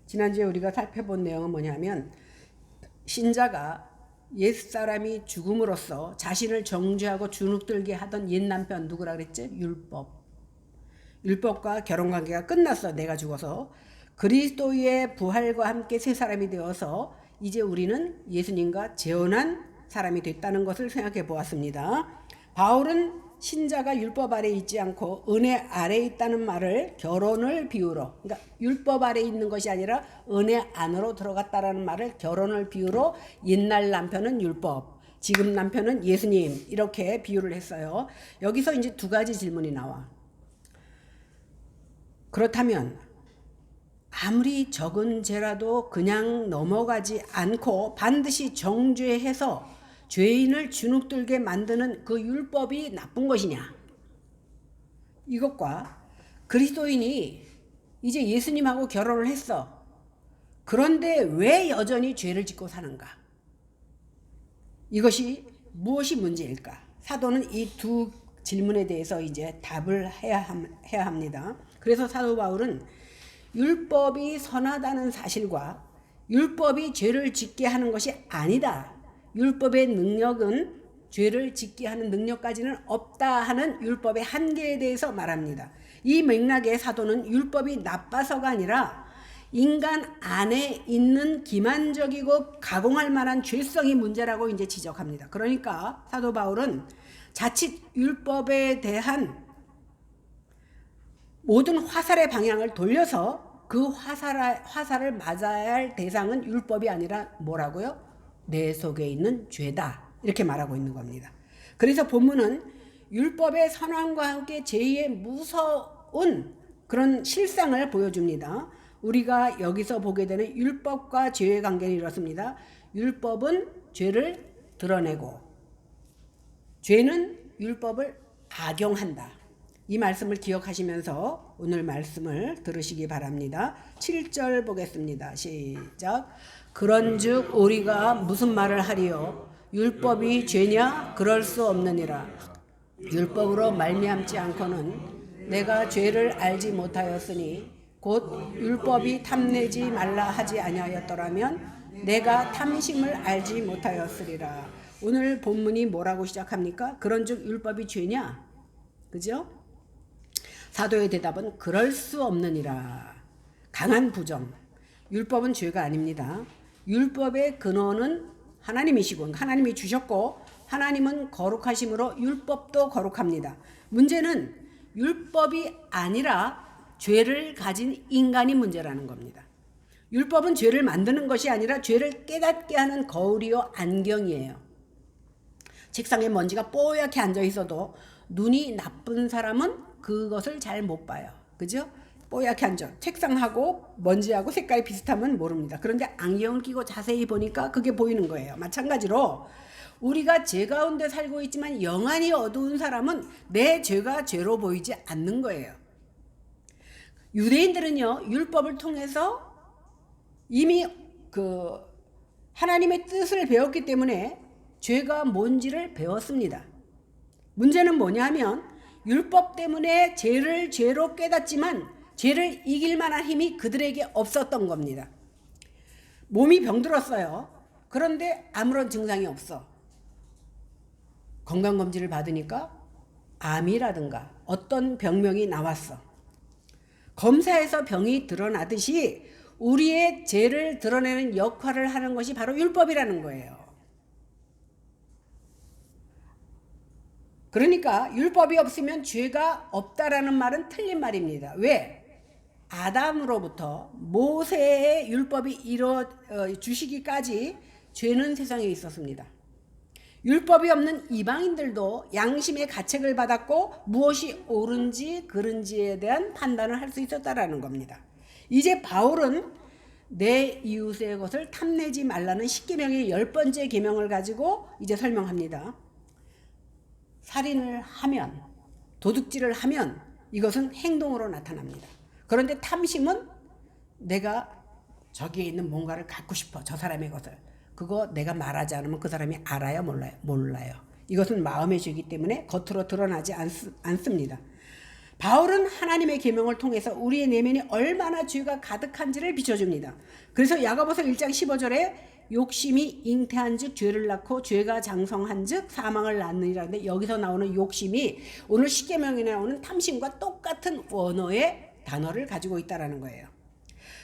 지난주에 우리가 살펴본 내용은 뭐냐면 신자가 옛사람이 죽음으로써 자신을 정죄하고 주눅들게 하던 옛 남편 누구라 그랬지? 율법과 결혼관계가 끝났어. 내가 죽어서. 그리스도의 부활과 함께 새 사람이 되어서 이제 우리는 예수님과 재혼한 사람이 됐다는 것을 생각해 보았습니다. 바울은 신자가 율법 아래 있지 않고 은혜 아래 있다는 말을 결혼을 비유로, 그러니까 율법 아래 있는 것이 아니라 은혜 안으로 들어갔다라는 말을 결혼을 비유로 옛날 남편은 율법, 지금 남편은 예수님 이렇게 비유를 했어요. 여기서 이제 두 가지 질문이 나와. 그렇다면 아무리 적은 죄라도 그냥 넘어가지 않고 반드시 정죄해서 죄인을 주눅들게 만드는 그 율법이 나쁜 것이냐? 이것과 그리스도인이 이제 예수님하고 결혼을 했어. 그런데 왜 여전히 죄를 짓고 사는가? 이것이 무엇이 문제일까? 사도는 이 두 질문에 대해서 이제 답을 해야 합니다. 그래서 사도 바울은 율법이 선하다는 사실과 율법이 죄를 짓게 하는 것이 아니다. 율법의 능력은 죄를 짓게 하는 능력까지는 없다 하는 율법의 한계에 대해서 말합니다. 이 맥락에 사도는 율법이 나빠서가 아니라 인간 안에 있는 기만적이고 가공할 만한 죄성이 문제라고 이제 지적합니다. 그러니까 사도 바울은 자칫 율법에 대한 모든 화살의 방향을 돌려서 그 화살을 맞아야 할 대상은 율법이 아니라 뭐라고요? 내 속에 있는 죄다. 이렇게 말하고 있는 겁니다. 그래서 본문은 율법의 선함과 함께 죄의 무서운 그런 실상을 보여줍니다. 우리가 여기서 보게 되는 율법과 죄의 관계는 이렇습니다. 율법은 죄를 드러내고 죄는 율법을 악용한다. 이 말씀을 기억하시면서 오늘 말씀을 들으시기 바랍니다. 7절 보겠습니다. 시작. 그런즉 우리가 무슨 말을 하리요? 율법이 죄냐? 그럴 수 없느니라. 율법으로 말미암지 않고는 내가 죄를 알지 못하였으니 곧 율법이 탐내지 말라 하지 아니하였더라면 내가 탐심을 알지 못하였으리라. 오늘 본문이 뭐라고 시작합니까? 그런즉 율법이 죄냐? 그죠? 사도의 대답은 그럴 수 없느니라. 강한 부정. 율법은 죄가 아닙니다. 율법의 근원은 하나님이시고 하나님이 주셨고 하나님은 거룩하심으로 율법도 거룩합니다. 문제는 율법이 아니라 죄를 가진 인간이 문제라는 겁니다. 율법은 죄를 만드는 것이 아니라 죄를 깨닫게 하는 거울이요 안경이에요. 책상에 먼지가 뽀얗게 앉아 있어도 눈이 나쁜 사람은 그것을 잘 못 봐요. 그죠? 뽀얗게 앉아. 책상하고 먼지하고 색깔이 비슷하면 모릅니다. 그런데 안경을 끼고 자세히 보니까 그게 보이는 거예요. 마찬가지로 우리가 죄 가운데 살고 있지만 영안이 어두운 사람은 내 죄가 죄로 보이지 않는 거예요. 유대인들은요, 율법을 통해서 이미 하나님의 뜻을 배웠기 때문에 죄가 뭔지를 배웠습니다. 문제는 뭐냐면 율법 때문에 죄를 죄로 깨닫지만 죄를 이길 만한 힘이 그들에게 없었던 겁니다. 몸이 병들었어요. 그런데 아무런 증상이 없어. 건강검진을 받으니까 암이라든가 어떤 병명이 나왔어. 검사에서 병이 드러나듯이 우리의 죄를 드러내는 역할을 하는 것이 바로 율법이라는 거예요. 그러니까 율법이 없으면 죄가 없다라는 말은 틀린 말입니다. 왜? 아담으로부터 모세의 율법이 주시기까지 죄는 세상에 있었습니다. 율법이 없는 이방인들도 양심의 가책을 받았고 무엇이 옳은지 그른지에 대한 판단을 할 수 있었다라는 겁니다. 이제 바울은 내 이웃의 것을 탐내지 말라는 10계명의 10번째 계명을 가지고 이제 설명합니다. 살인을 하면, 도둑질을 하면 이것은 행동으로 나타납니다. 그런데 탐심은 내가 저기에 있는 뭔가를 갖고 싶어, 저 사람의 것을. 그거 내가 말하지 않으면 그 사람이 알아요? 몰라요? 몰라요. 이것은 마음의 죄이기 때문에 겉으로 드러나지 않습니다. 바울은 하나님의 계명을 통해서 우리의 내면이 얼마나 죄가 가득한지를 비춰줍니다. 그래서 야고보서 1장 15절에 욕심이 잉태한 즉 죄를 낳고 죄가 장성한 즉 사망을 낳느니라는데, 여기서 나오는 욕심이 오늘 십계명에 나오는 탐심과 똑같은 원어의 단어를 가지고 있다는 거예요.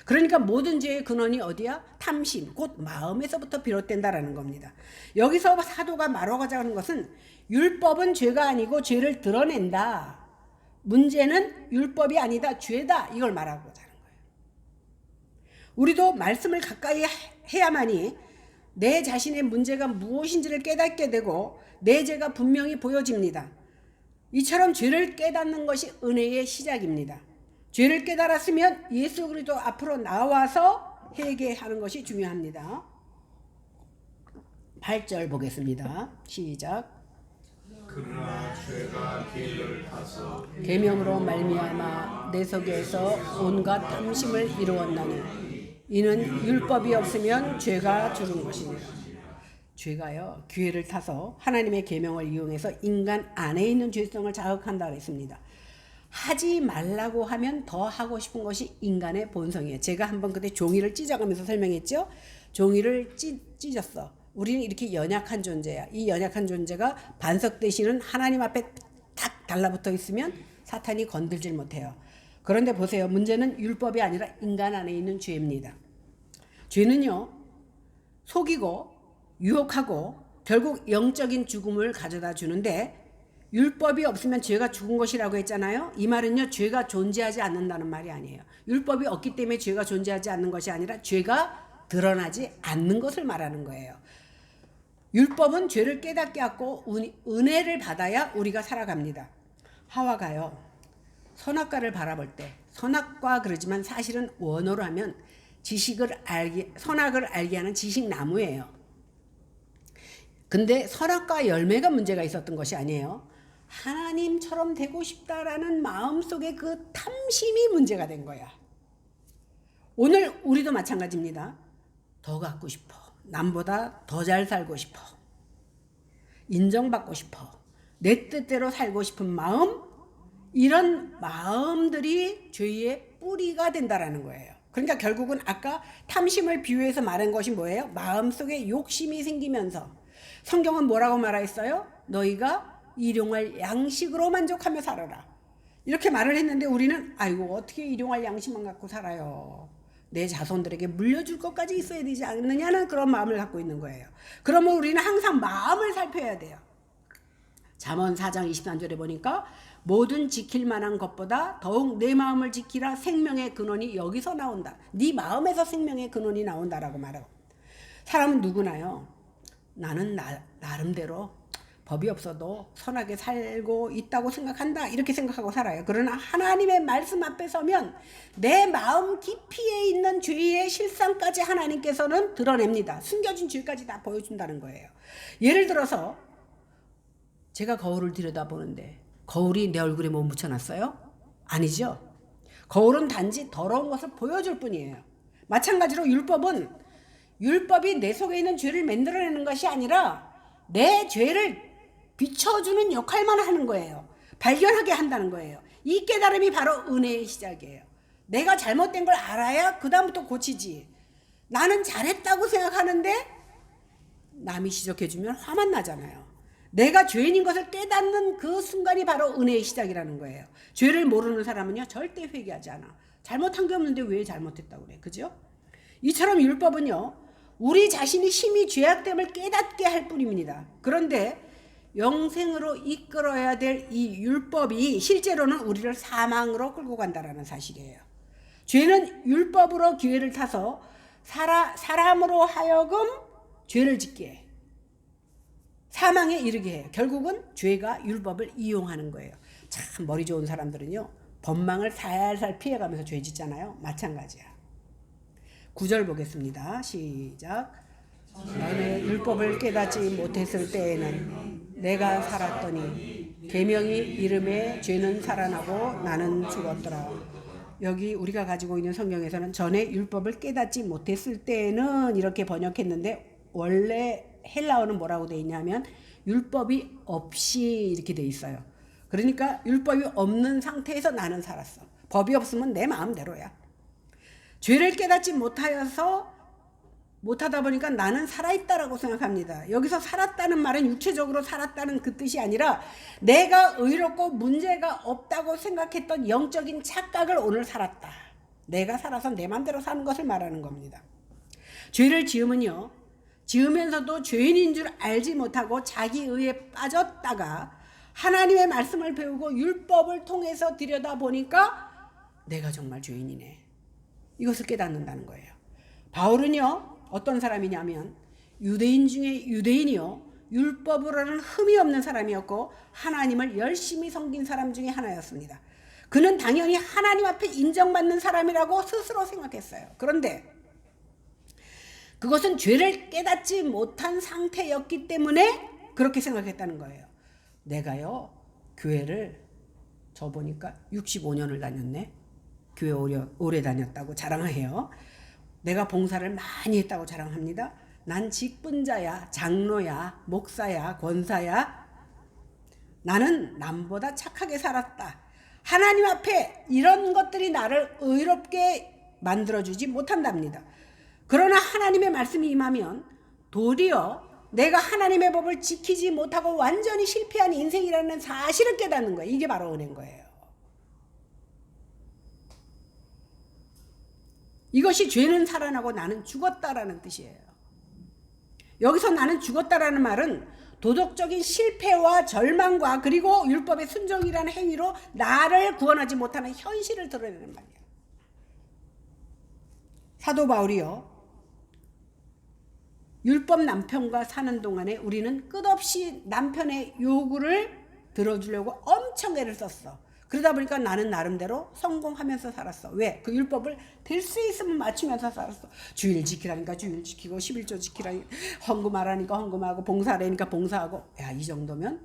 그러니까 모든 죄의 근원이 어디야? 탐심, 곧 마음에서부터 비롯된다라는 겁니다. 여기서 사도가 말하고자 하는 것은 율법은 죄가 아니고 죄를 드러낸다. 문제는 율법이 아니다, 죄다. 이걸 말하고자 하는 거예요. 우리도 말씀을 가까이 해야만이 내 자신의 문제가 무엇인지를 깨닫게 되고 내 죄가 분명히 보여집니다. 이처럼 죄를 깨닫는 것이 은혜의 시작입니다. 죄를 깨달았으면 예수 그리스도 앞으로 나와서 회개하는 것이 중요합니다. 8절 보겠습니다. 시작. 그러나 죄가 기회를 타서 계명으로 말미암아 내 속에서 온갖 탐심을 이루었나니 이는 율법이 없으면 죄가 주는 것이니라. 죄가요, 기회를 타서 하나님의 계명을 이용해서 인간 안에 있는 죄성을 자극한다 그랬습니다. 하지 말라고 하면 더 하고 싶은 것이 인간의 본성이에요. 제가 한번 그때 종이를 찢어가면서 설명했죠. 종이를 찢었어. 우리는 이렇게 연약한 존재야. 이 연약한 존재가 반석 대신은 하나님 앞에 탁 달라붙어 있으면 사탄이 건들질 못해요. 그런데 보세요. 문제는 율법이 아니라 인간 안에 있는 죄입니다. 죄는요, 속이고 유혹하고 결국 영적인 죽음을 가져다 주는데, 율법이 없으면 죄가 죽은 것이라고 했잖아요. 이 말은요, 죄가 존재하지 않는다는 말이 아니에요. 율법이 없기 때문에 죄가 존재하지 않는 것이 아니라 죄가 드러나지 않는 것을 말하는 거예요. 율법은 죄를 깨닫게 하고 은혜를 받아야 우리가 살아갑니다. 하와가요, 선악과를 바라볼 때, 선악과 그러지만 사실은 원어로 하면 선악을 알게 하는 지식나무예요. 근데 선악과 열매가 문제가 있었던 것이 아니에요. 하나님처럼 되고 싶다라는 마음속에 그 탐심이 문제가 된 거야. 오늘 우리도 마찬가지입니다. 더 갖고 싶어. 남보다 더 잘 살고 싶어. 인정받고 싶어. 내 뜻대로 살고 싶은 마음, 이런 마음들이 죄의 뿌리가 된다라는 거예요. 그러니까 결국은 아까 탐심을 비유해서 말한 것이 뭐예요? 마음속에 욕심이 생기면서, 성경은 뭐라고 말했어요? 너희가 일용할 양식으로 만족하며 살아라. 이렇게 말을 했는데 우리는 아이고 어떻게 일용할 양식만 갖고 살아요. 내 자손들에게 물려줄 것까지 있어야 되지 않느냐는 그런 마음을 갖고 있는 거예요. 그러면 우리는 항상 마음을 살펴야 돼요. 잠언 4장 23절에 보니까 모든 지킬 만한 것보다 더욱 내 마음을 지키라. 생명의 근원이 여기서 나온다. 네 마음에서 생명의 근원이 나온다라고 말하고. 사람은 누구나요, 나는 나름대로 법이 없어도 선하게 살고 있다고 생각한다, 이렇게 생각하고 살아요. 그러나 하나님의 말씀 앞에 서면 내 마음 깊이에 있는 죄의 실상까지 하나님께서는 드러냅니다. 숨겨진 죄까지 다 보여준다는 거예요. 예를 들어서 제가 거울을 들여다보는데 거울이 내 얼굴에 뭐 묻혀놨어요? 아니죠. 거울은 단지 더러운 것을 보여줄 뿐이에요. 마찬가지로 율법이 내 속에 있는 죄를 만들어내는 것이 아니라 내 죄를 비춰주는 역할만 하는 거예요. 발견하게 한다는 거예요. 이 깨달음이 바로 은혜의 시작이에요. 내가 잘못된 걸 알아야 그 다음부터 고치지. 나는 잘했다고 생각하는데 남이 지적해주면 화만 나잖아요. 내가 죄인인 것을 깨닫는 그 순간이 바로 은혜의 시작이라는 거예요. 죄를 모르는 사람은요, 절대 회개하지 않아. 잘못한 게 없는데 왜 잘못했다고 그래, 그죠? 이처럼 율법은요, 우리 자신이 심히 죄악됨을 깨닫게 할 뿐입니다. 그런데 영생으로 이끌어야 될 이 율법이 실제로는 우리를 사망으로 끌고 간다라는 사실이에요. 죄는 율법으로 기회를 타서 사람으로 하여금 죄를 짓게 해. 사망에 이르게 해요. 결국은 죄가 율법을 이용하는 거예요. 참 머리 좋은 사람들은요, 법망을 살살 피해가면서 죄 짓잖아요. 마찬가지야. 9절 보겠습니다. 시작. 너네 율법을 깨닫지 못했을 때에는 내가 살았더니 계명이 이름에 죄는 살아나고 나는 죽었더라. 여기 우리가 가지고 있는 성경에서는 전에 율법을 깨닫지 못했을 때에는 이렇게 번역했는데, 원래 헬라어는 뭐라고 돼 있냐면 율법이 없이 이렇게 돼 있어요. 그러니까 율법이 없는 상태에서 나는 살았어. 법이 없으면 내 마음대로야. 죄를 깨닫지 못하다 보니까 나는 살아있다라고 생각합니다. 여기서 살았다는 말은 육체적으로 살았다는 그 뜻이 아니라 내가 의롭고 문제가 없다고 생각했던 영적인 착각을 오늘 살았다. 내가 살아서 내 맘대로 사는 것을 말하는 겁니다. 죄를 지으면요, 지으면서도 죄인인 줄 알지 못하고 자기 의에 빠졌다가 하나님의 말씀을 배우고 율법을 통해서 들여다보니까 내가 정말 죄인이네, 이것을 깨닫는다는 거예요. 바울은요, 어떤 사람이냐면 유대인 중에 유대인이요, 율법으로는 흠이 없는 사람이었고 하나님을 열심히 섬긴 사람 중에 하나였습니다. 그는 당연히 하나님 앞에 인정받는 사람이라고 스스로 생각했어요. 그런데 그것은 죄를 깨닫지 못한 상태였기 때문에 그렇게 생각했다는 거예요. 내가요, 교회를 저 보니까 65년을 다녔네. 교회 오래 다녔다고 자랑해요. 내가 봉사를 많이 했다고 자랑합니다. 난 직분자야, 장로야, 목사야, 권사야. 나는 남보다 착하게 살았다. 하나님 앞에 이런 것들이 나를 의롭게 만들어주지 못한답니다. 그러나 하나님의 말씀이 임하면 도리어 내가 하나님의 법을 지키지 못하고 완전히 실패한 인생이라는 사실을 깨닫는 거예요. 이게 바로 은혜인 거예요. 이것이 죄는 살아나고 나는 죽었다라는 뜻이에요. 여기서 나는 죽었다라는 말은 도덕적인 실패와 절망과 그리고 율법의 순종이라는 행위로 나를 구원하지 못하는 현실을 드러내는 말이에요. 사도 바울이요, 율법 남편과 사는 동안에 우리는 끝없이 남편의 요구를 들어주려고 엄청 애를 썼어. 그러다 보니까 나는 나름대로 성공하면서 살았어. 왜? 그 율법을 될 수 있으면 맞추면서 살았어. 주일 지키라니까 주일 지키고 11조 지키라니까 헌금하라니까 헌금하고 봉사하라니까 봉사하고, 야, 이 정도면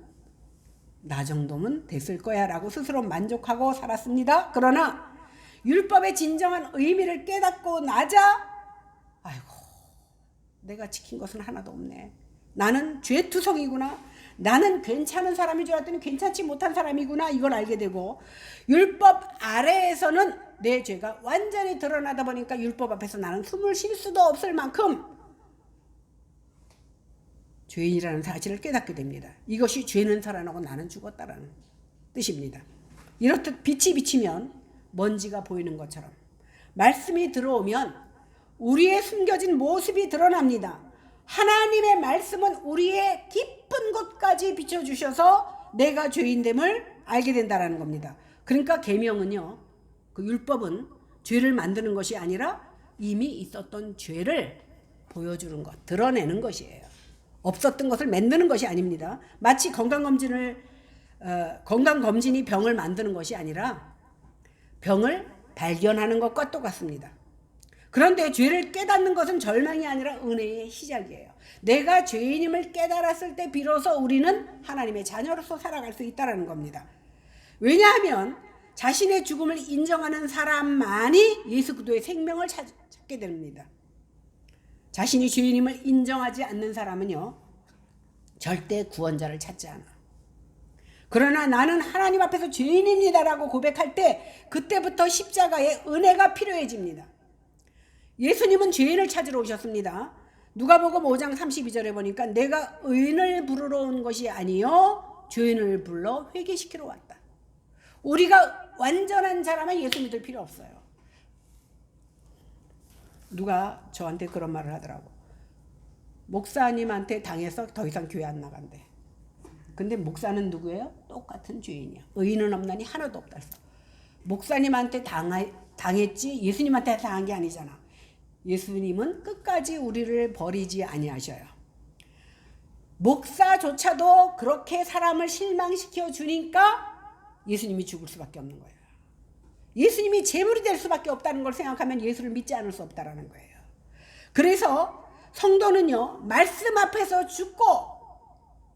나 정도면 됐을 거야 라고 스스로 만족하고 살았습니다. 그러나 율법의 진정한 의미를 깨닫고 나자 아이고, 내가 지킨 것은 하나도 없네. 나는 죄투성이구나. 나는 괜찮은 사람인 줄 알았더니 괜찮지 못한 사람이구나. 이걸 알게 되고 율법 아래에서는 내 죄가 완전히 드러나다 보니까 율법 앞에서 나는 숨을 쉴 수도 없을 만큼 죄인이라는 사실을 깨닫게 됩니다. 이것이 죄는 살아나고 나는 죽었다라는 뜻입니다. 이렇듯 빛이 비치면 먼지가 보이는 것처럼 말씀이 들어오면 우리의 숨겨진 모습이 드러납니다. 하나님의 말씀은 우리의 깊은 곳까지 비춰주셔서 내가 죄인됨을 알게 된다는 겁니다. 그러니까 계명은요, 그 율법은 죄를 만드는 것이 아니라 이미 있었던 죄를 보여주는 것, 드러내는 것이에요. 없었던 것을 만드는 것이 아닙니다. 마치 건강검진이 병을 만드는 것이 아니라 병을 발견하는 것과 똑같습니다. 그런데 죄를 깨닫는 것은 절망이 아니라 은혜의 시작이에요. 내가 죄인임을 깨달았을 때 비로소 우리는 하나님의 자녀로서 살아갈 수 있다는 겁니다. 왜냐하면 자신의 죽음을 인정하는 사람만이 예수 그리스도의 생명을 찾게 됩니다. 자신이 죄인임을 인정하지 않는 사람은요, 절대 구원자를 찾지 않아. 그러나 나는 하나님 앞에서 죄인입니다라고 고백할 때 그때부터 십자가의 은혜가 필요해집니다. 예수님은 죄인을 찾으러 오셨습니다. 누가복음 5장 32절에 보니까 내가 의인을 부르러 온 것이 아니요 죄인을 불러 회개시키러 왔다. 우리가 완전한 자라면 예수 믿을 필요 없어요. 누가 저한테 그런 말을 하더라고. 목사님한테 당해서 더 이상 교회 안 나간대. 근데 목사는 누구예요? 똑같은 죄인이야. 의인은 없나니 하나도 없다 했어. 목사님한테 당했지 예수님한테 당한 게 아니잖아. 예수님은 끝까지 우리를 버리지 아니하셔요. 목사조차도 그렇게 사람을 실망시켜 주니까 예수님이 죽을 수밖에 없는 거예요. 예수님이 제물이 될 수밖에 없다는 걸 생각하면 예수를 믿지 않을 수 없다는 거예요. 그래서 성도는요, 말씀 앞에서 죽고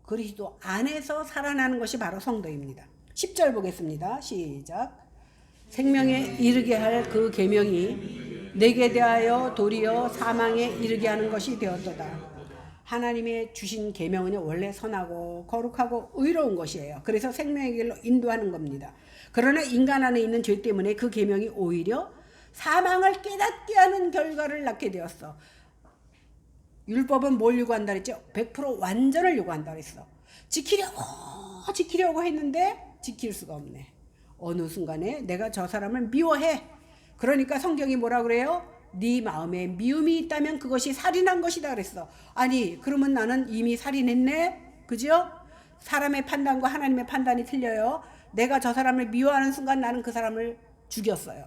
그리스도 안에서 살아나는 것이 바로 성도입니다. 10절 보겠습니다. 시작. 생명에 이르게 할 그 계명이 내게 대하여 도리어 사망에 이르게 하는 것이 되었도다. 하나님의 주신 계명은 원래 선하고 거룩하고 의로운 것이에요. 그래서 생명의 길로 인도하는 겁니다. 그러나 인간 안에 있는 죄 때문에 그 계명이 오히려 사망을 깨닫게 하는 결과를 낳게 되었어. 율법은 뭘 요구한다 그랬죠? 100% 완전을 요구한다 그랬어. 지키려고 했는데 지킬 수가 없네. 어느 순간에 내가 저 사람을 미워해. 그러니까 성경이 뭐라 그래요? 네 마음에 미움이 있다면 그것이 살인한 것이다 그랬어. 아니 그러면 나는 이미 살인했네. 그죠? 사람의 판단과 하나님의 판단이 틀려요. 내가 저 사람을 미워하는 순간 나는 그 사람을 죽였어요.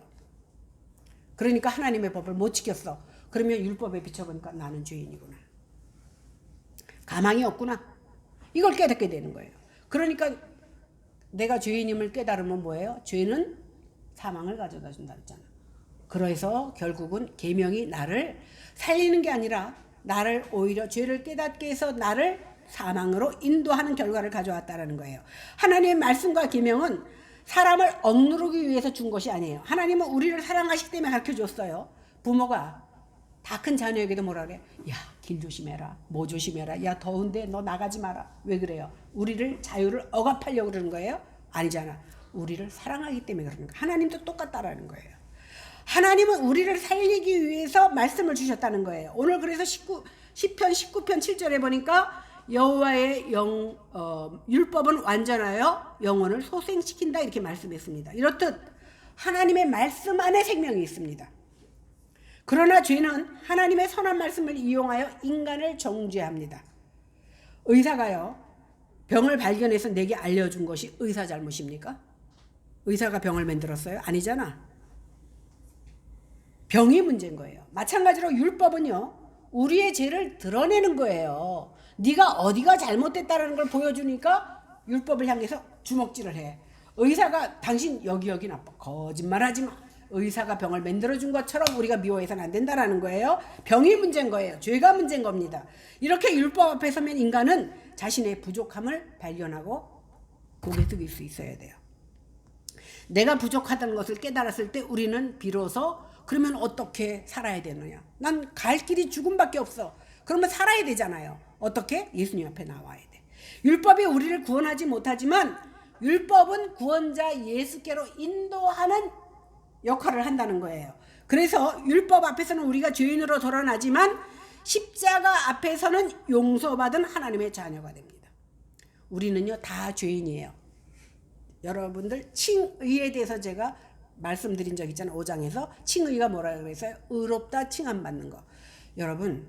그러니까 하나님의 법을 못 지켰어. 그러면 율법에 비춰보니까 나는 죄인이구나. 가망이 없구나. 이걸 깨닫게 되는 거예요. 그러니까 내가 죄인임을 깨달으면 뭐예요? 죄는 사망을 가져다 준다 했잖아. 그래서 결국은 계명이 나를 살리는 게 아니라 나를 오히려 죄를 깨닫게 해서 나를 사망으로 인도하는 결과를 가져왔다라는 거예요. 하나님의 말씀과 계명은 사람을 억누르기 위해서 준 것이 아니에요. 하나님은 우리를 사랑하시기 때문에 가르쳐 줬어요. 부모가 다 큰 자녀에게도 뭐라 그래? 야, 길 조심해라. 뭐 조심해라. 야, 더운데 너 나가지 마라. 왜 그래요? 우리를 자유를 억압하려고 그러는 거예요? 아니잖아. 우리를 사랑하기 때문에 그러는 거예요. 하나님도 똑같다라는 거예요. 하나님은 우리를 살리기 위해서 말씀을 주셨다는 거예요. 오늘 그래서 시편 19편 7절에 보니까 여호와의 율법은 완전하여 영혼을 소생시킨다 이렇게 말씀했습니다. 이렇듯 하나님의 말씀 안에 생명이 있습니다. 그러나 죄는 하나님의 선한 말씀을 이용하여 인간을 정죄합니다. 의사가요, 병을 발견해서 내게 알려준 것이 의사 잘못입니까? 의사가 병을 만들었어요? 아니잖아. 병이 문제인 거예요. 마찬가지로 율법은요, 우리의 죄를 드러내는 거예요. 네가 어디가 잘못됐다는 걸 보여주니까 율법을 향해서 주먹질을 해. 의사가 당신 여기 나빠. 거짓말하지 마. 의사가 병을 만들어준 것처럼 우리가 미워해서는 안 된다라는 거예요. 병이 문제인 거예요. 죄가 문제인 겁니다. 이렇게 율법 앞에 서면 인간은 자신의 부족함을 발견하고 고개 숙일 수 있어야 돼요. 내가 부족하다는 것을 깨달았을 때 우리는 비로소 그러면 어떻게 살아야 되느냐? 난 갈 길이 죽음밖에 없어. 그러면 살아야 되잖아요. 어떻게? 예수님 앞에 나와야 돼. 율법이 우리를 구원하지 못하지만 율법은 구원자 예수께로 인도하는 역할을 한다는 거예요. 그래서 율법 앞에서는 우리가 죄인으로 드러나지만 십자가 앞에서는 용서받은 하나님의 자녀가 됩니다. 우리는요 다 죄인이에요. 여러분들 칭의에 대해서 제가 말씀드린 적 있잖아요. 5장에서 칭의가 뭐라고 했어요? 의롭다 칭함받는 거. 여러분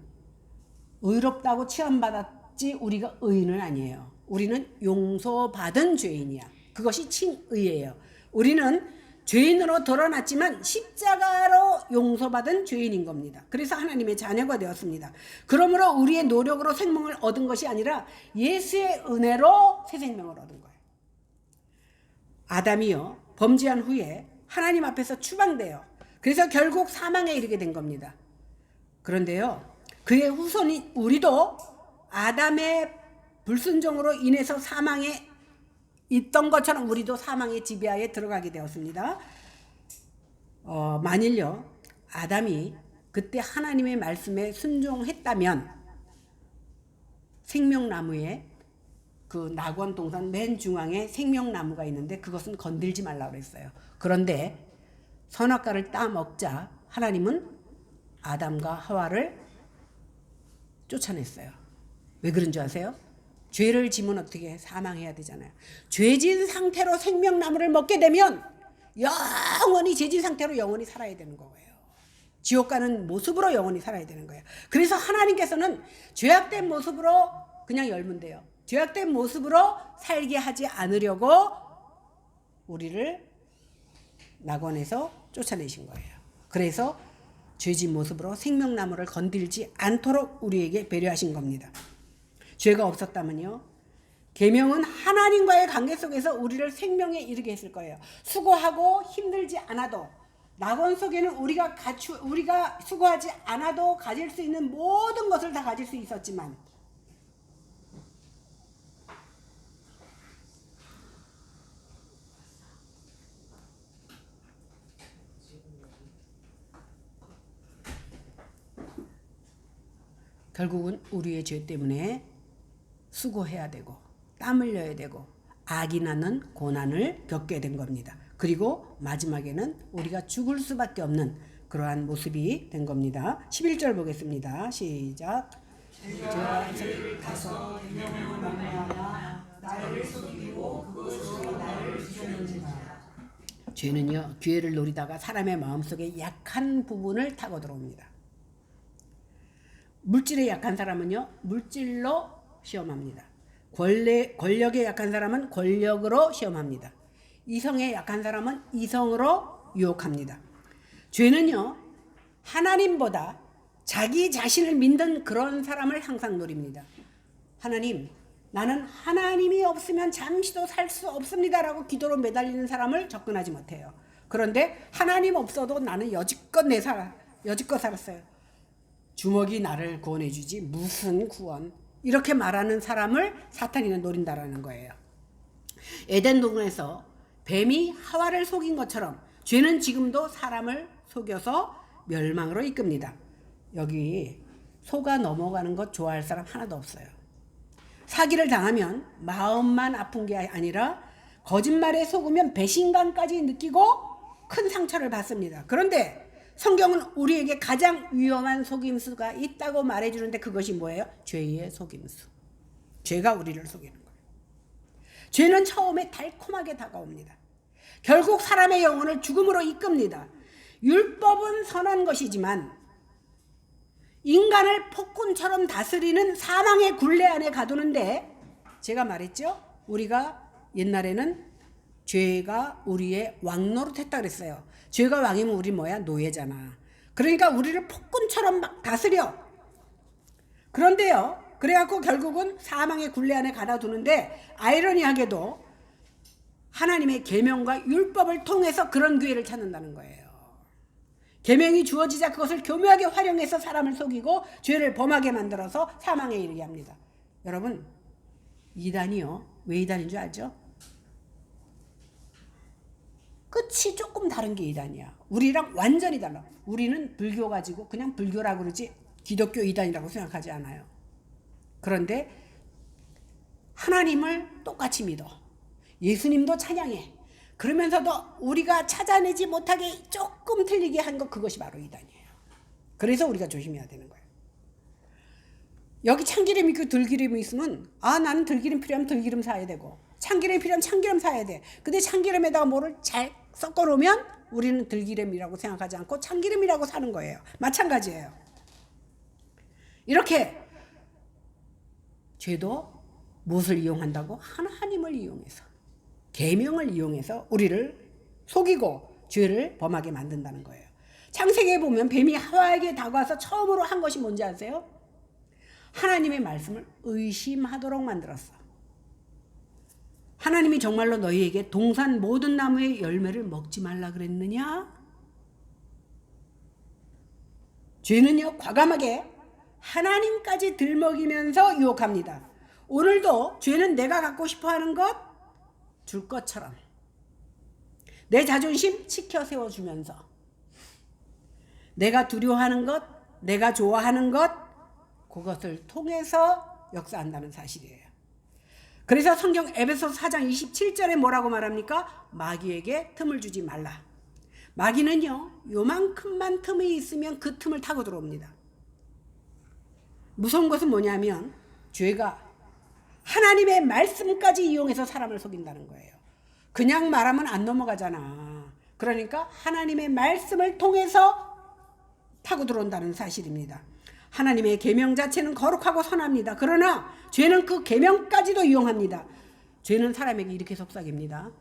의롭다고 칭함받았지 우리가 의인은 아니에요. 우리는 용서받은 죄인이야. 그것이 칭의예요. 우리는 죄인으로 드러났지만 십자가로 용서받은 죄인인 겁니다. 그래서 하나님의 자녀가 되었습니다. 그러므로 우리의 노력으로 생명을 얻은 것이 아니라 예수의 은혜로 새 생명을 얻은 거예요. 아담이요 범죄한 후에 하나님 앞에서 추방돼요. 그래서 결국 사망에 이르게 된 겁니다. 그런데요 그의 후손인 우리도 아담의 불순종으로 인해서 사망에 있던 것처럼 우리도 사망의 지배하에 들어가게 되었습니다. 만일요 아담이 그때 하나님의 말씀에 순종했다면 생명나무에 그 낙원 동산 맨 중앙에 생명나무가 있는데 그것은 건들지 말라고 그랬어요. 그런데 선악과를 따먹자 하나님은 아담과 하와를 쫓아냈어요. 왜 그런 줄 아세요? 죄를 지면 어떻게 사망해야 되잖아요. 죄진 상태로 생명나무를 먹게 되면 영원히 죄진 상태로 영원히 살아야 되는 거예요. 지옥 가는 모습으로 영원히 살아야 되는 거예요. 그래서 하나님께서는 죄악된 모습으로 그냥 열면 돼요. 죄악된 모습으로 살게 하지 않으려고 우리를 낙원에서 쫓아내신 거예요. 그래서 죄진 모습으로 생명나무를 건들지 않도록 우리에게 배려하신 겁니다. 죄가 없었다면요 계명은 하나님과의 관계 속에서 우리를 생명에 이르게 했을 거예요. 수고하고 힘들지 않아도 낙원 속에는 우리가 수고하지 않아도 가질 수 있는 모든 것을 다 가질 수 있었지만 결국은 우리의 죄 때문에 수고해야 되고 땀 흘려야 되고 악인하는 고난을 겪게 된 겁니다. 그리고 마지막에는 우리가 죽을 수밖에 없는 그러한 모습이 된 겁니다. 11절 보겠습니다. 시작. 죄와 죄를 가서 계명으로 말미암아 나를 속이고 그것으로 나를 지켰는지라. 죄는요, 기회를 노리다가 사람의 마음속에 약한 부분을 타고 들어옵니다. 물질에 약한 사람은요, 물질로 시험합니다. 권력에 약한 사람은 권력으로 시험합니다. 이성에 약한 사람은 이성으로 유혹합니다. 죄는요, 하나님보다 자기 자신을 믿는 그런 사람을 항상 노립니다. 하나님, 나는 하나님이 없으면 잠시도 살 수 없습니다라고 기도로 매달리는 사람을 접근하지 못해요. 그런데 하나님 없어도 나는 여지껏 살았어요. 주먹이 나를 구원해 주지 무슨 구원, 이렇게 말하는 사람을 사탄이는 노린다라는 거예요. 에덴 동산에서 뱀이 하와를 속인 것처럼 죄는 지금도 사람을 속여서 멸망으로 이끕니다. 여기 속아 넘어가는 것 좋아할 사람 하나도 없어요. 사기를 당하면 마음만 아픈 게 아니라 거짓말에 속으면 배신감까지 느끼고 큰 상처를 받습니다. 그런데 성경은 우리에게 가장 위험한 속임수가 있다고 말해주는데 그것이 뭐예요? 죄의 속임수. 죄가 우리를 속이는 거예요. 죄는 처음에 달콤하게 다가옵니다. 결국 사람의 영혼을 죽음으로 이끕니다. 율법은 선한 것이지만 인간을 폭군처럼 다스리는 사망의 굴레 안에 가두는데, 제가 말했죠? 우리가 옛날에는 죄가 우리의 왕노릇했다 그랬어요. 죄가 왕이면 우리 뭐야? 노예잖아. 그러니까 우리를 폭군처럼 막 다스려. 그런데요, 그래갖고 결국은 사망의 굴레 안에 가둬두는데, 아이러니하게도 하나님의 계명과 율법을 통해서 그런 기회를 찾는다는 거예요. 계명이 주어지자 그것을 교묘하게 활용해서 사람을 속이고 죄를 범하게 만들어서 사망에 이르게 합니다. 여러분, 이단이요, 왜 이단인 줄 알죠? 끝이 조금 다른 게 이단이야. 우리랑 완전히 달라. 우리는 불교 가지고 그냥 불교라고 그러지 기독교 이단이라고 생각하지 않아요. 그런데 하나님을 똑같이 믿어. 예수님도 찬양해. 그러면서도 우리가 찾아내지 못하게 조금 틀리게 한 것, 그것이 바로 이단이에요. 그래서 우리가 조심해야 되는 거예요. 여기 참기름 있고 들기름이 있으면 나는 들기름 필요하면 들기름 사야 되고 참기름이 필요하면 참기름 사야 돼. 근데 참기름에다가 뭐를 잘 섞어 놓으면 우리는 들기름이라고 생각하지 않고 참기름이라고 사는 거예요. 마찬가지예요. 이렇게 죄도 무엇을 이용한다고? 하나님을 이용해서, 계명을 이용해서 우리를 속이고 죄를 범하게 만든다는 거예요. 창세기에 보면 뱀이 하와에게 다가와서 처음으로 한 것이 뭔지 아세요? 하나님의 말씀을 의심하도록 만들었어. 하나님이 정말로 너희에게 동산 모든 나무의 열매를 먹지 말라 그랬느냐? 죄는요, 과감하게 하나님까지 들먹이면서 유혹합니다. 오늘도 죄는 내가 갖고 싶어하는 것 줄 것처럼 내 자존심 치켜 세워주면서 내가 두려워하는 것, 내가 좋아하는 것, 그것을 통해서 역사한다는 사실이에요. 그래서 성경 에베소서 4장 27절에 뭐라고 말합니까? 마귀에게 틈을 주지 말라. 마귀는요, 요만큼만 틈이 있으면 그 틈을 타고 들어옵니다. 무서운 것은 뭐냐면 죄가 하나님의 말씀까지 이용해서 사람을 속인다는 거예요. 그냥 말하면 안 넘어가잖아. 그러니까 하나님의 말씀을 통해서 타고 들어온다는 사실입니다. 하나님의 계명 자체는 거룩하고 선합니다. 그러나 죄는 그 계명까지도 이용합니다. 죄는 사람에게 이렇게 속삭입니다.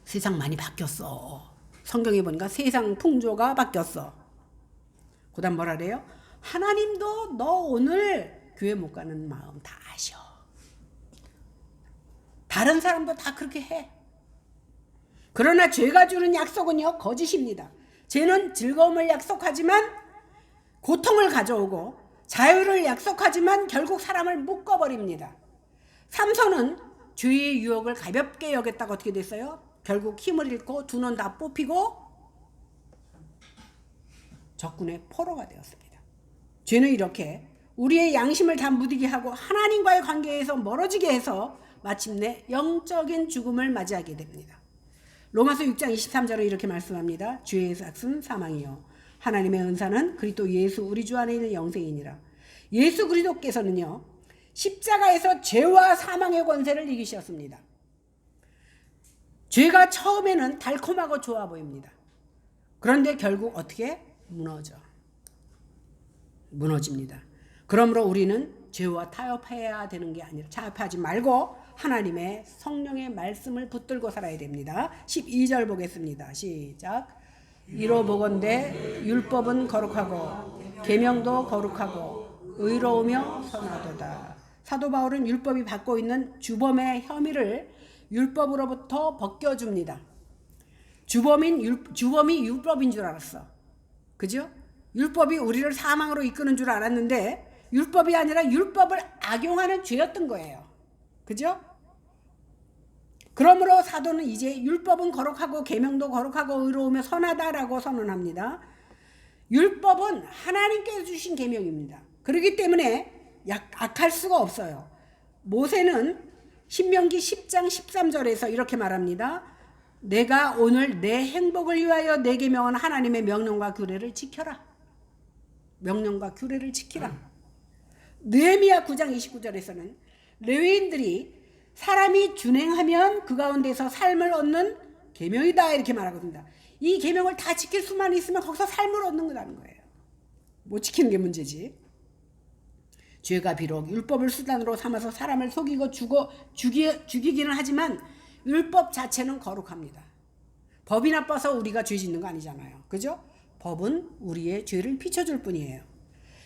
세상 많이 바뀌었어. 성경에 보니까 세상 풍조가 바뀌었어. 그 다음 뭐라 그래요? 하나님도 너 오늘 교회 못 가는 마음 다 아셔. 다른 사람도 다 그렇게 해. 그러나 죄가 주는 약속은요, 거짓입니다. 죄는 즐거움을 약속하지만 고통을 가져오고 자유를 약속하지만 결국 사람을 묶어버립니다. 삼손은 죄의 유혹을 가볍게 여겼다가 어떻게 됐어요? 결국 힘을 잃고 두 눈 다 뽑히고 적군의 포로가 되었습니다. 죄는 이렇게 우리의 양심을 다 무디게 하고 하나님과의 관계에서 멀어지게 해서 마침내 영적인 죽음을 맞이하게 됩니다. 로마서 6장 23절은 이렇게 말씀합니다. 죄의 삭은 사망이요 하나님의 은사는 그리스도 예수 우리 주 안에 있는 영생이니라. 예수 그리스도께서는요 십자가에서 죄와 사망의 권세를 이기셨습니다. 죄가 처음에는 달콤하고 좋아 보입니다. 그런데 결국 어떻게? 무너집니다. 그러므로 우리는 죄와 타협해야 되는 게 아니라 타협하지 말고 하나님의 성령의 말씀을 붙들고 살아야 됩니다. 12절 보겠습니다. 시작. 이로 보건대 율법은 거룩하고 계명도 거룩하고 의로우며 선하도다. 사도 바울은 율법이 받고 있는 주범의 혐의를 율법으로부터 벗겨줍니다. 주범이 율법인 줄 알았어. 그죠? 율법이 우리를 사망으로 이끄는 줄 알았는데 율법이 아니라 율법을 악용하는 죄였던 거예요. 그죠? 그러므로 사도는 이제 율법은 거룩하고 계명도 거룩하고 의로우며 선하다라고 선언합니다. 율법은 하나님께서 주신 계명입니다. 그렇기 때문에 악할 수가 없어요. 모세는 신명기 10장 13절에서 이렇게 말합니다. 내가 오늘 내 행복을 위하여 내게 명한 하나님의 명령과 규례를 지켜라. 명령과 규례를 지키라. 느헤미야 9장 29절에서는 레위인들이 사람이 준행하면 그 가운데서 삶을 얻는 계명이다 이렇게 말하거든요. 이 계명을 다 지킬 수만 있으면 거기서 삶을 얻는 거라는 거예요. 못 지키는 게 문제지. 죄가 비록 율법을 수단으로 삼아서 사람을 속이고 죽이기는 하지만 율법 자체는 거룩합니다. 법이 나빠서 우리가 죄 짓는 거 아니잖아요. 그죠? 법은 우리의 죄를 비춰줄 뿐이에요.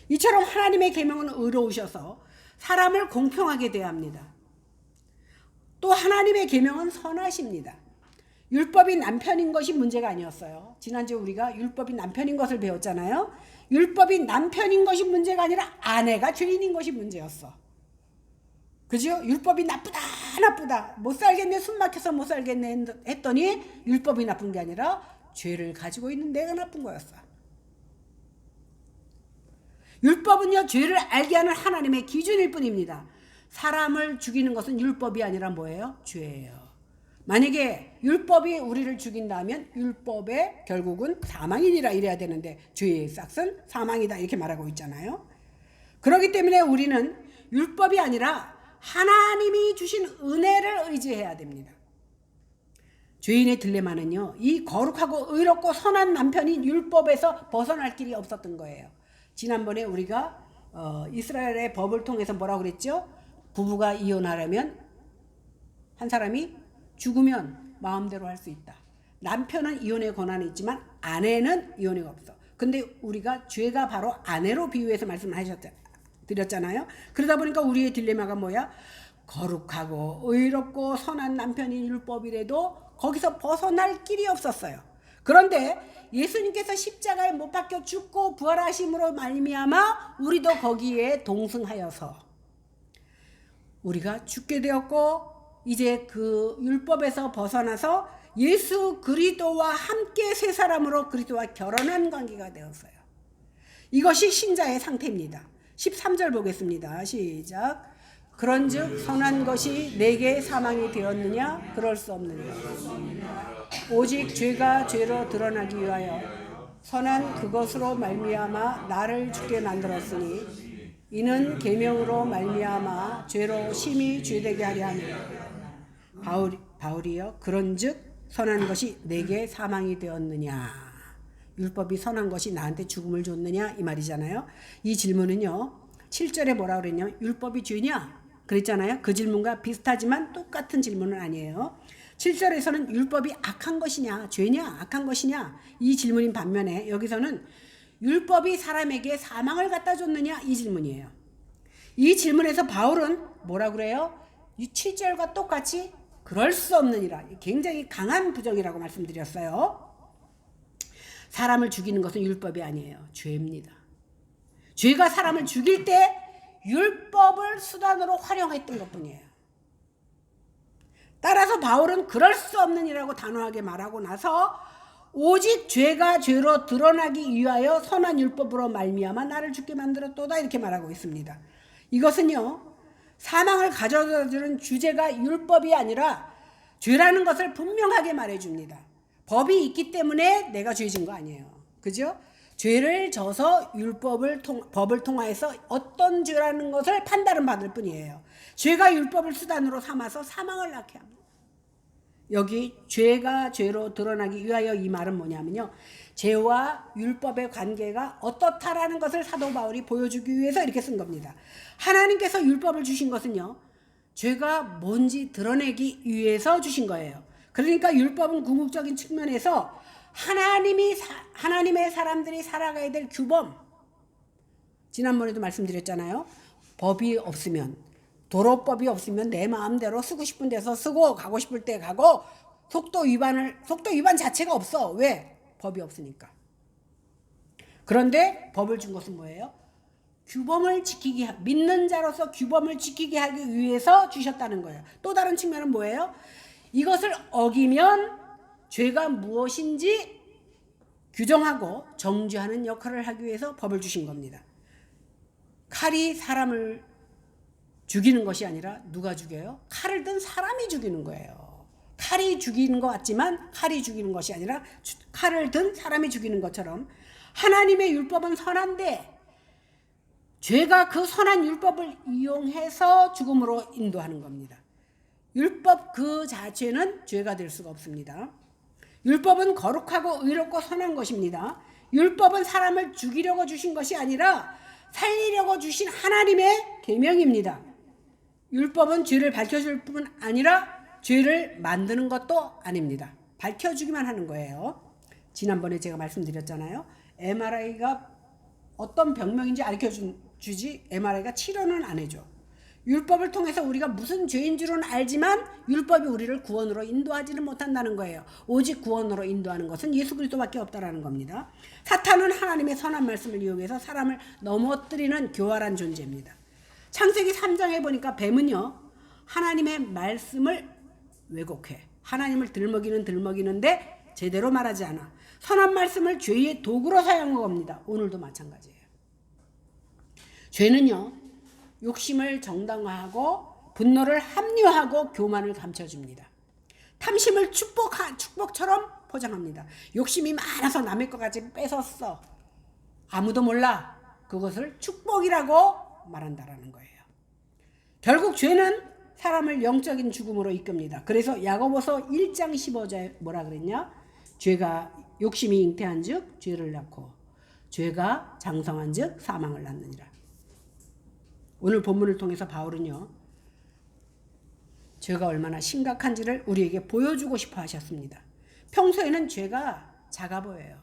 이처럼 하나님의 계명은 의로우셔서 사람을 공평하게 대합니다. 또 하나님의 계명은 선하십니다. 율법이 남편인 것이 문제가 아니었어요. 지난주에 우리가 율법이 남편인 것을 배웠잖아요. 율법이 남편인 것이 문제가 아니라 아내가 죄인인 것이 문제였어. 그죠? 율법이 나쁘다 못 살겠네 숨 막혀서 못 살겠네 했더니 율법이 나쁜 게 아니라 죄를 가지고 있는 내가 나쁜 거였어. 율법은요 죄를 알게 하는 하나님의 기준일 뿐입니다. 사람을 죽이는 것은 율법이 아니라 뭐예요? 죄예요. 만약에 율법이 우리를 죽인다면 율법의 결국은 사망이니라 이래야 되는데 죄의 싹은 사망이다 이렇게 말하고 있잖아요. 그렇기 때문에 우리는 율법이 아니라 하나님이 주신 은혜를 의지해야 됩니다. 죄인의 딜레마는요 이 거룩하고 의롭고 선한 남편인 율법에서 벗어날 길이 없었던 거예요. 지난번에 우리가 이스라엘의 법을 통해서 뭐라고 그랬죠? 부부가 이혼하려면 한 사람이 죽으면 마음대로 할 수 있다. 남편은 이혼의 권한이 있지만 아내는 이혼이 없어. 근데 우리가 죄가 바로 아내로 비유해서 드렸잖아요. 그러다 보니까 우리의 딜레마가 뭐야? 거룩하고 의롭고 선한 남편인 율법이라도 거기서 벗어날 길이 없었어요. 그런데 예수님께서 십자가에 못 박혀 죽고 부활하심으로 말미암아 우리도 거기에 동승하여서 우리가 죽게 되었고 이제 그 율법에서 벗어나서 예수 그리스도와 함께 세 사람으로 그리스도와 결혼한 관계가 되었어요. 이것이 신자의 상태입니다. 13절 보겠습니다. 시작. 그런즉 선한 것이 내게 사망이 되었느냐? 그럴 수 없느니라. 오직 죄가 죄로 드러나기 위하여 선한 그것으로 말미암아 나를 죽게 만들었으니 이는 계명으로 말미암아 죄로 심히 죄되게 하려 함이라. 바울이요 그런즉 선한 것이 내게 사망이 되었느냐? 율법이 선한 것이 나한테 죽음을 줬느냐 이 말이잖아요. 이 질문은요 7절에 뭐라 그랬냐면 율법이 죄냐 그랬잖아요. 그 질문과 비슷하지만 똑같은 질문은 아니에요. 7절에서는 율법이 악한 것이냐 죄냐 악한 것이냐 이 질문인 반면에 여기서는 율법이 사람에게 사망을 갖다 줬느냐 이 질문이에요. 이 질문에서 바울은 뭐라 그래요? 이 7절과 똑같이 그럴 수 없느니라. 굉장히 강한 부정이라고 말씀드렸어요. 사람을 죽이는 것은 율법이 아니에요. 죄입니다. 죄가 사람을 죽일 때 율법을 수단으로 활용했던 것뿐이에요. 따라서 바울은 그럴 수 없느니라고 단호하게 말하고 나서 오직 죄가 죄로 드러나기 위하여 선한 율법으로 말미암아 나를 죽게 만들었도다 이렇게 말하고 있습니다. 이것은요 사망을 가져다주는 주제가 율법이 아니라 죄라는 것을 분명하게 말해줍니다. 법이 있기 때문에 내가 죄진 거 아니에요. 그죠? 죄를 져서 법을 통하여서 어떤 죄라는 것을 판단을 받을 뿐이에요. 죄가 율법을 수단으로 삼아서 사망을 낳게 합니다. 여기 죄가 죄로 드러나기 위하여 이 말은 뭐냐면요. 죄와 율법의 관계가 어떻다라는 것을 사도 바울이 보여주기 위해서 이렇게 쓴 겁니다. 하나님께서 율법을 주신 것은요. 죄가 뭔지 드러내기 위해서 주신 거예요. 그러니까 율법은 궁극적인 측면에서 하나님의 사람들이 살아가야 될 규범. 지난번에도 말씀드렸잖아요. 법이 없으면 도로법이 없으면 내 마음대로 쓰고 싶은 데서 쓰고 가고 싶을 때 가고 속도 위반 자체가 없어. 왜? 법이 없으니까. 그런데 법을 준 것은 뭐예요? 규범을 믿는 자로서 규범을 지키게 하기 위해서 주셨다는 거예요. 또 다른 측면은 뭐예요? 이것을 어기면 죄가 무엇인지 규정하고 정죄하는 역할을 하기 위해서 법을 주신 겁니다. 칼이 사람을 죽이는 것이 아니라 누가 죽여요? 칼을 든 사람이 죽이는 거예요. 칼이 죽이는 것 같지만 칼이 죽이는 것이 아니라 칼을 든 사람이 죽이는 것처럼 하나님의 율법은 선한데 죄가 그 선한 율법을 이용해서 죽음으로 인도하는 겁니다. 율법 그 자체는 죄가 될 수가 없습니다. 율법은 거룩하고 의롭고 선한 것입니다. 율법은 사람을 죽이려고 주신 것이 아니라 살리려고 주신 하나님의 계명입니다. 율법은 죄를 밝혀줄 뿐 아니라 죄를 만드는 것도 아닙니다. 밝혀주기만 하는 거예요. 지난번에 제가 말씀드렸잖아요. MRI가 어떤 병명인지 알려주지 MRI가 치료는 안 해줘. 율법을 통해서 우리가 무슨 죄인 줄은 알지만 율법이 우리를 구원으로 인도하지는 못한다는 거예요. 오직 구원으로 인도하는 것은 예수 그리스도밖에 없다라는 겁니다. 사탄은 하나님의 선한 말씀을 이용해서 사람을 넘어뜨리는 교활한 존재입니다. 창세기 3장에 보니까 뱀은요. 하나님의 말씀을 왜곡해. 하나님을 들먹이는데 제대로 말하지 않아. 선한 말씀을 죄의 도구로 사용한 겁니다. 오늘도 마찬가지예요. 죄는요. 욕심을 정당화하고 분노를 합리화하고 교만을 감춰줍니다. 탐심을 축복처럼 포장합니다. 욕심이 많아서 남의 것까지 뺏었어. 아무도 몰라. 그것을 축복이라고 말한다라는 거예요. 결국 죄는 사람을 영적인 죽음으로 이끕니다. 그래서 야고보서 1장 15절에 뭐라 그랬냐? 죄가 욕심이 잉태한 즉 죄를 낳고 죄가 장성한 즉 사망을 낳느니라. 오늘 본문을 통해서 바울은요. 죄가 얼마나 심각한지를 우리에게 보여주고 싶어 하셨습니다. 평소에는 죄가 작아 보여요.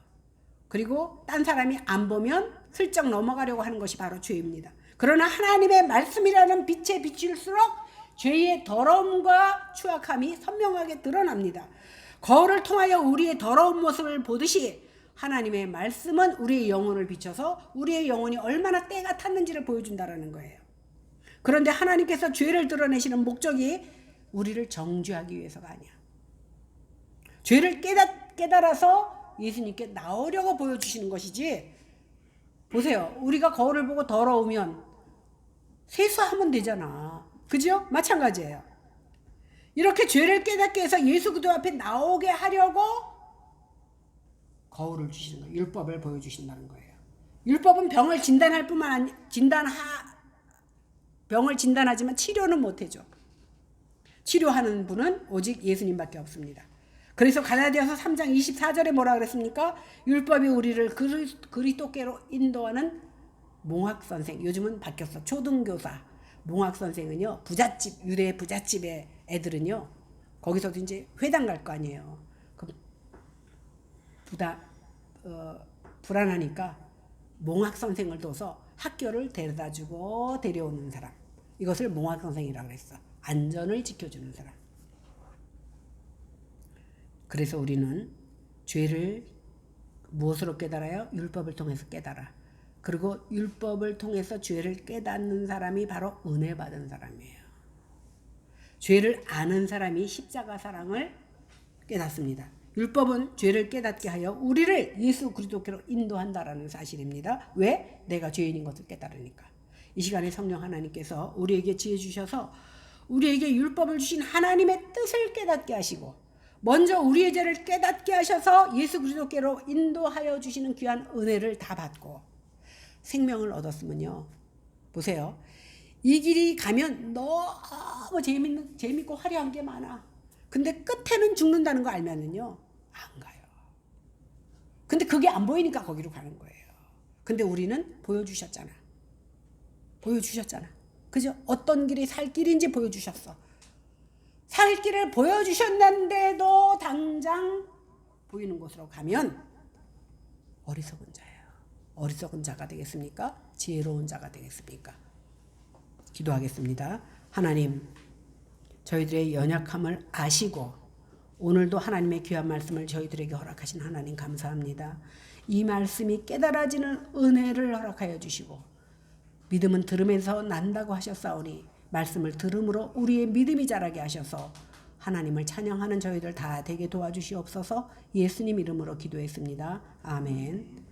그리고 딴 사람이 안 보면 슬쩍 넘어가려고 하는 것이 바로 죄입니다. 그러나 하나님의 말씀이라는 빛에 비칠수록 죄의 더러움과 추악함이 선명하게 드러납니다. 거울을 통하여 우리의 더러운 모습을 보듯이 하나님의 말씀은 우리의 영혼을 비춰서 우리의 영혼이 얼마나 때가 탔는지를 보여준다는 거예요. 그런데 하나님께서 죄를 드러내시는 목적이 우리를 정죄하기 위해서가 아니야. 죄를 깨달아서 예수님께 나오려고 보여주시는 것이지. 보세요. 우리가 거울을 보고 더러우면 세수하면 되잖아. 그죠? 마찬가지예요. 이렇게 죄를 깨닫게 해서 예수 그리스도 앞에 나오게 하려고 거울을 주시는 거예요. 율법을 보여주신다는 거예요. 율법은 병을 진단할 뿐만 아니라 병을 진단하지만 치료는 못해줘. 치료하는 분은 오직 예수님밖에 없습니다. 그래서 갈라디아서 3장 24절에 뭐라 그랬습니까? 율법이 우리를 그리스도께로 인도하는 몽학선생, 요즘은 바뀌었어. 초등교사. 몽학선생은요, 부잣집, 유대 부잣집의 애들은요, 거기서도 이제 회당 갈 거 아니에요. 그럼 불안하니까 몽학선생을 둬서 학교를 데려다주고 데려오는 사람. 이것을 몽학선생이라고 했어. 안전을 지켜주는 사람. 그래서 우리는 죄를 무엇으로 깨달아요? 율법을 통해서 깨달아. 그리고 율법을 통해서 죄를 깨닫는 사람이 바로 은혜 받은 사람이에요. 죄를 아는 사람이 십자가 사랑을 깨닫습니다. 율법은 죄를 깨닫게 하여 우리를 예수 그리스도께로 인도한다라는 사실입니다. 왜? 내가 죄인인 것을 깨달으니까. 이 시간에 성령 하나님께서 우리에게 지혜 주셔서 우리에게 율법을 주신 하나님의 뜻을 깨닫게 하시고 먼저 우리의 죄를 깨닫게 하셔서 예수 그리스도께로 인도하여 주시는 귀한 은혜를 다 받고 생명을 얻었으면요. 보세요. 이 길이 가면 너무 재밌고 화려한 게 많아. 근데 끝에는 죽는다는 거 알면은요. 안 가요. 근데 그게 안 보이니까 거기로 가는 거예요. 근데 우리는 보여주셨잖아. 그죠? 어떤 길이 살 길인지 보여주셨어. 살 길을 보여주셨는데도 당장 보이는 곳으로 가면 어리석은 자예요. 어리석은 자가 되겠습니까? 지혜로운 자가 되겠습니까? 기도하겠습니다. 하나님, 저희들의 연약함을 아시고 오늘도 하나님의 귀한 말씀을 저희들에게 허락하신 하나님 감사합니다. 이 말씀이 깨달아지는 은혜를 허락하여 주시고 믿음은 들음에서 난다고 하셨사오니 말씀을 들음으로 우리의 믿음이 자라게 하셔서 하나님을 찬양하는 저희들 다 되게 도와주시옵소서. 예수님 이름으로 기도했습니다. 아멘.